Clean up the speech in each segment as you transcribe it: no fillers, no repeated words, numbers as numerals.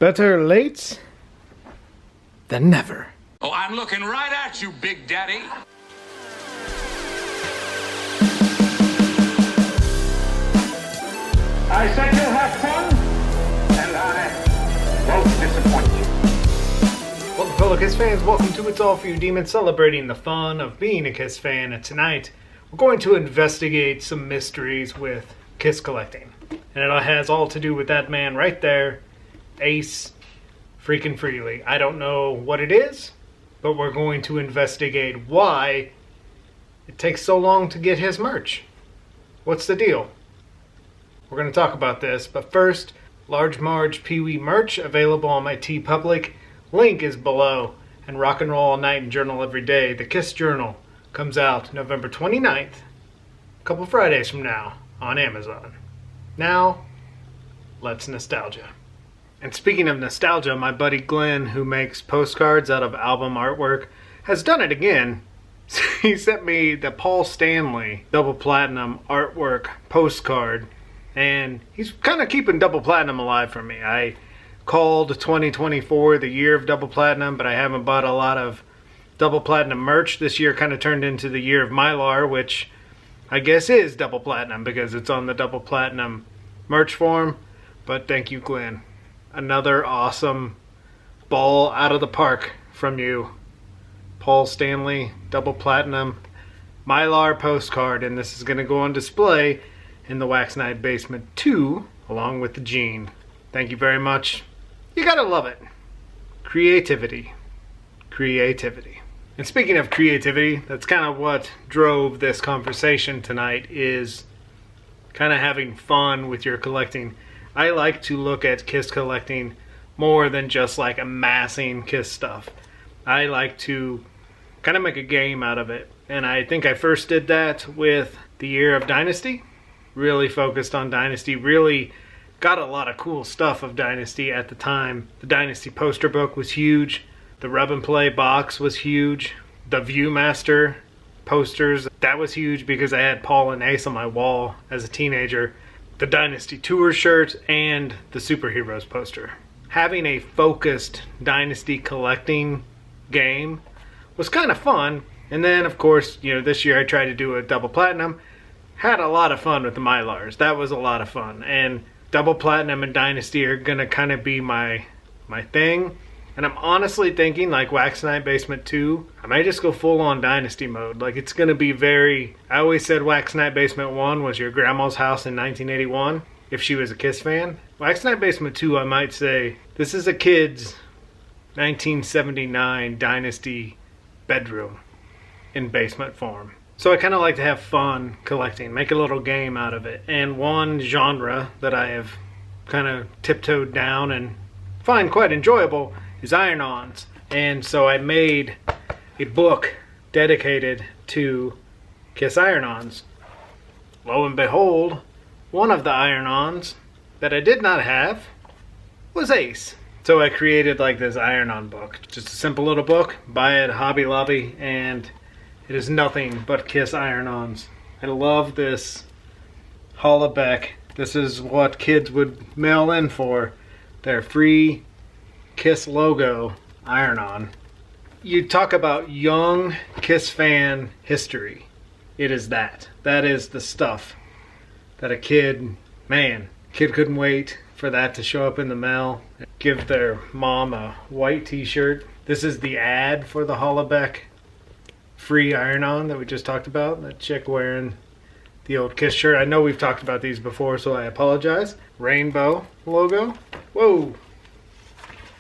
Better late than never. Oh, I'm looking right at you, Big Daddy. I said you'll have fun, and I won't disappoint you. Welcome, fellow Kiss fans. Welcome to It's All For You Demons, celebrating the fun of being a Kiss fan. And tonight, we're going to investigate some mysteries with Kiss collecting. And it has all to do with that man right there, Ace freaking Frehley. I don't know what it is, but we're going to investigate why it takes so long to get his merch. What's the deal? We're going to talk about this, but first, Large Marge Pee-wee merch available on my TeePublic. Link is below. And Rock and Roll All Night and Journal Every Day, the Kiss Journal, comes out November 29th, a couple Fridays from now, on Amazon. Now, let's nostalgia. And speaking of nostalgia, my buddy Glenn, who makes postcards out of album artwork, has done it again. He sent me the Paul Stanley Double Platinum artwork postcard, and he's kind of keeping Double Platinum alive for me. I called 2024 the year of Double Platinum, but I haven't bought a lot of Double Platinum merch. This year kind of turned into the year of Mylar, which I guess is Double Platinum because it's on the Double Platinum merch form. But thank you, Glenn. Another awesome ball out of the park from you. Paul Stanley Double Platinum Mylar postcard, and this is going to go on display in the Wax Night Basement 2 along with the Gene. Thank you very much. You gotta love it. Creativity. And speaking of creativity, that's kind of what drove this conversation tonight, is kind of having fun with your collecting. I like to look at Kiss collecting more than just like amassing Kiss stuff. I like to kind of make a game out of it. And I think I first did that with the year of Dynasty. Really focused on Dynasty. Really got a lot of cool stuff of Dynasty at the time. The Dynasty poster book was huge. The Rub and Play box was huge. The Viewmaster posters, that was huge because I had Paul and Ace on my wall as a teenager. The Dynasty Tour shirt and the Superheroes poster. Having a focused Dynasty collecting game was kind of fun. And then, of course, this year I tried to do a Double Platinum. Had a lot of fun with the Mylars. That was a lot of fun. And Double Platinum and Dynasty are going to kind of be my thing. And I'm honestly thinking, like Wax Night Basement 2, I might just go full on Dynasty mode. Like, it's going to be very... I always said Wax Night Basement 1 was your grandma's house in 1981, if she was a Kiss fan. Wax Night Basement 2, I might say, this is a kid's 1979 Dynasty bedroom in basement form. So I kind of like to have fun collecting, make a little game out of it. And one genre that I have kind of tiptoed down and find quite enjoyable is iron-ons. And so I made a book dedicated to Kiss iron-ons. Lo and behold, one of the iron-ons that I did not have was Ace. So I created like this iron-on book. Just a simple little book, buy it at Hobby Lobby, and it is nothing but Kiss iron-ons. I love this Holobeck. This is what kids would mail in for their free Kiss logo iron-on. You talk about young Kiss fan history. It is that. That is the stuff that kid couldn't wait for that to show up in the mail. Give their mom a white t-shirt. This is the ad for the Holobeck free iron-on that we just talked about. That chick wearing the old Kiss shirt. I know we've talked about these before, so I apologize. Rainbow logo. Whoa.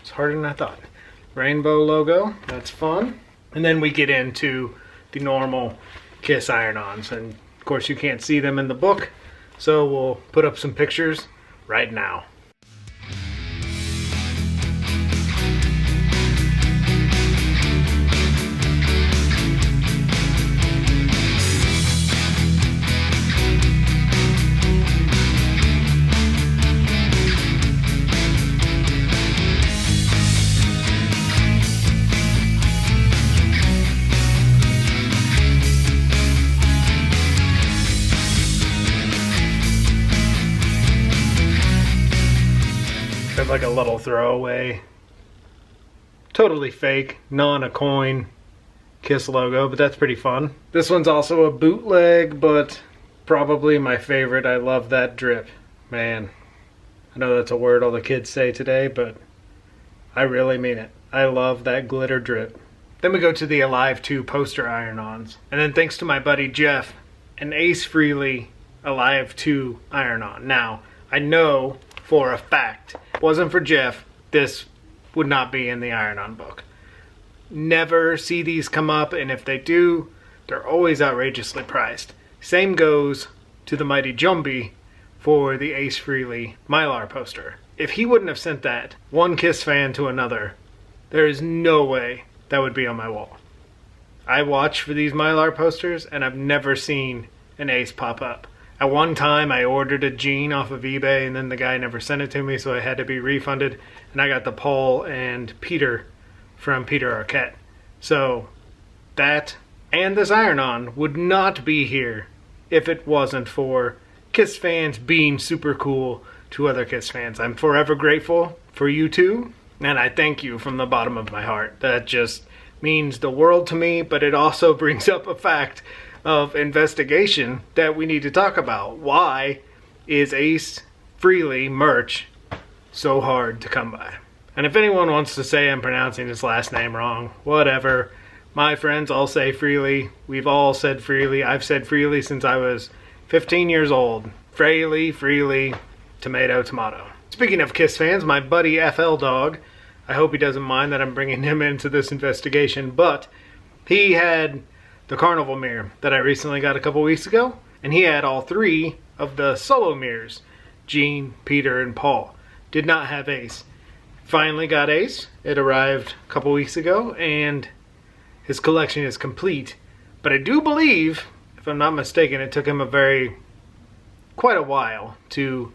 It's harder than I thought. Rainbow logo. That's fun. And then we get into the normal Kiss iron-ons. And of course you can't see them in the book, so we'll put up some pictures right now. like a little throwaway, totally fake, non a coin Kiss logo, but that's pretty fun. This one's also a bootleg, but probably my favorite. I love that drip. Man, I know that's a word all the kids say today, but I really mean it. I love that glitter drip. Then we go to the Alive 2 poster iron-ons. And then thanks to my buddy Jeff, an Ace Frehley Alive 2 iron-on. Now, I know for a fact, if it wasn't for Jeff, this would not be in the iron-on book. Never see these come up, and if they do, they're always outrageously priced. Same goes to the Mighty Jumbie for the Ace Frehley Mylar poster. If he wouldn't have sent that, one Kiss fan to another, there is no way that would be on my wall. I watch for these Mylar posters, and I've never seen an Ace pop up. At one time, I ordered a Gene off of eBay, and then the guy never sent it to me, so I had to be refunded. And I got the Paul and Peter from Peter Arquette. So, that and this iron-on would not be here if it wasn't for Kiss fans being super cool to other Kiss fans. I'm forever grateful for you two, and I thank you from the bottom of my heart. That just means the world to me, but it also brings up a fact of investigation that we need to talk about. Why is Ace Frehley merch so hard to come by? And if anyone wants to say I'm pronouncing his last name wrong, whatever. My friends all say Frehley. We've all said Frehley. I've said Frehley since I was 15 years old. Frehley, tomato, tomato. Speaking of Kiss fans, my buddy FL Dog, I hope he doesn't mind that I'm bringing him into this investigation, but he had the carnival mirror that I recently got a couple weeks ago, and he had all three of the solo mirrors, Gene, Peter, and Paul. Did not have Ace. Finally got Ace. It arrived a couple weeks ago, and his collection is complete. But I do believe, if I'm not mistaken, it took him quite a while to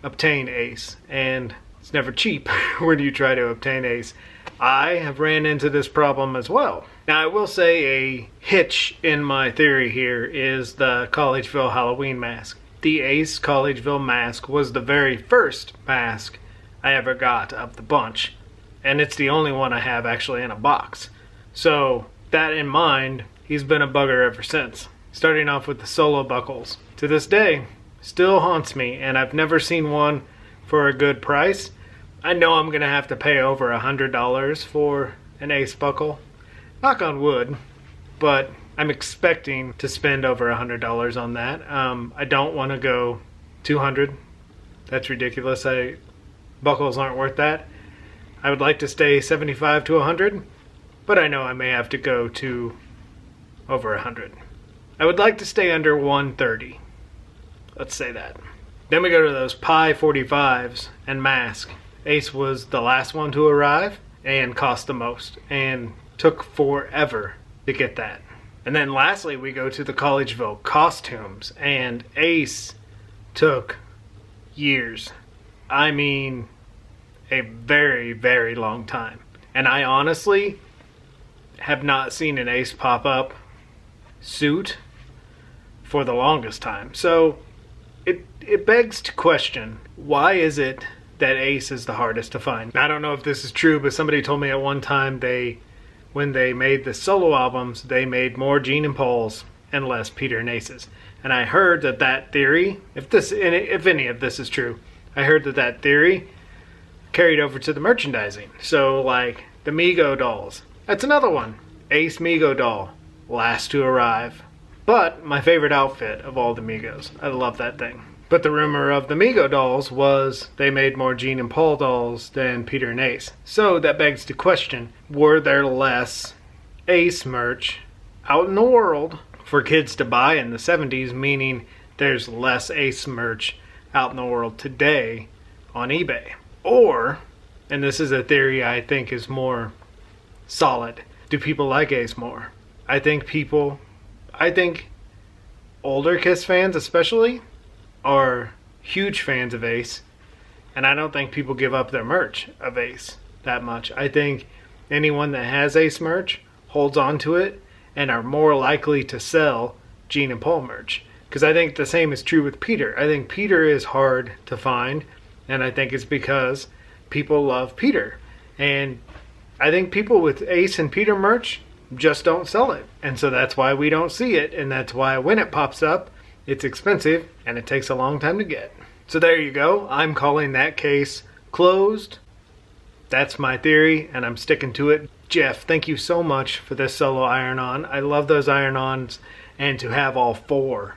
obtain Ace, and it's never cheap when you try to obtain Ace. I have ran into this problem as well. Now, I will say a hitch in my theory here is the Collegeville Halloween mask. The Ace Collegeville mask was the very first mask I ever got of the bunch, and it's the only one I have actually in a box. So, that in mind, he's been a bugger ever since. Starting off with the solo buckles. To this day, still haunts me, and I've never seen one for a good price. I know I'm gonna have to pay over $100 for an Ace buckle. Knock on wood, but I'm expecting to spend over $100 on that. I don't want to go $200. That's ridiculous. Buckles aren't worth that. I would like to stay $75 to $100, but I know I may have to go to over $100. I would like to stay under $130. Let's say that. Then we go to those Pi 45s and mask. Ace was the last one to arrive and cost the most, and took forever to get that. And then lastly, we go to the Collegeville costumes, and Ace took years. I mean, a very, very long time. And I honestly have not seen an Ace pop-up suit for the longest time. So it begs to question, why is it that Ace is the hardest to find? I don't know if this is true, but somebody told me at one time when they made the solo albums, they made more Gene and Paul's and less Peter and Ace's. And I heard that theory, if any of this is true, I heard that theory carried over to the merchandising. So like the Mego dolls, that's another one. Ace Mego doll, last to arrive. But my favorite outfit of all the Migos. I love that thing. But the rumor of the Mego dolls was they made more Gene and Paul dolls than Peter and Ace. So that begs to question, were there less Ace merch out in the world for kids to buy in the 70s, meaning there's less Ace merch out in the world today on eBay? Or, and this is a theory I think is more solid, do people like Ace more? I think older Kiss fans especially are huge fans of Ace, and I don't think people give up their merch of Ace that much. I think anyone that has Ace merch holds on to it and are more likely to sell Gene and Paul merch. Because I think the same is true with Peter. I think Peter is hard to find, and I think it's because people love Peter. And I think people with Ace and Peter merch just don't sell it. And so that's why we don't see it. And that's why when it pops up, it's expensive and it takes a long time to get. So there you go. I'm calling that case closed. That's my theory and I'm sticking to it. Jeff, thank you so much for this solo iron-on. I love those iron-ons, and to have all four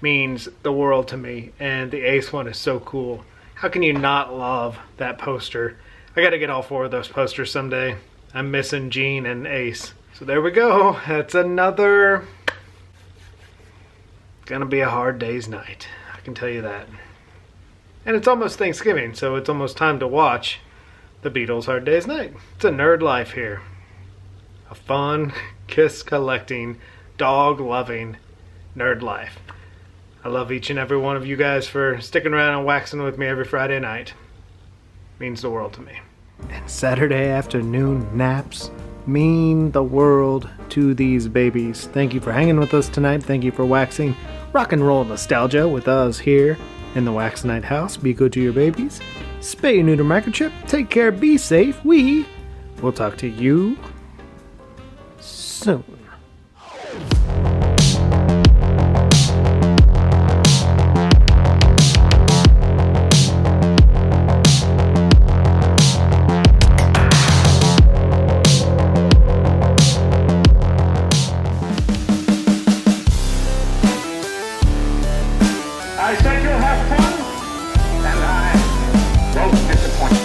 means the world to me. And the Ace one is so cool. How can you not love that poster? I gotta get all four of those posters someday. I'm missing Gene and Ace. So there we go. That's another... gonna be a hard day's night. I can tell you that. And it's almost Thanksgiving, so it's almost time to watch the Beatles' Hard Day's Night. It's a nerd life here. A fun, kiss-collecting, dog-loving nerd life. I love each and every one of you guys for sticking around and waxing with me every Friday night. Means the world to me. And Saturday afternoon naps mean the world to these babies. Thank you for hanging with us tonight. Thank you for waxing rock and roll nostalgia with us here in the Wax Night House. Be good to your babies. Spay, neuter, microchip. Take care. Be safe. We will talk to you soon. I said you'll have fun, and I won't disappoint you.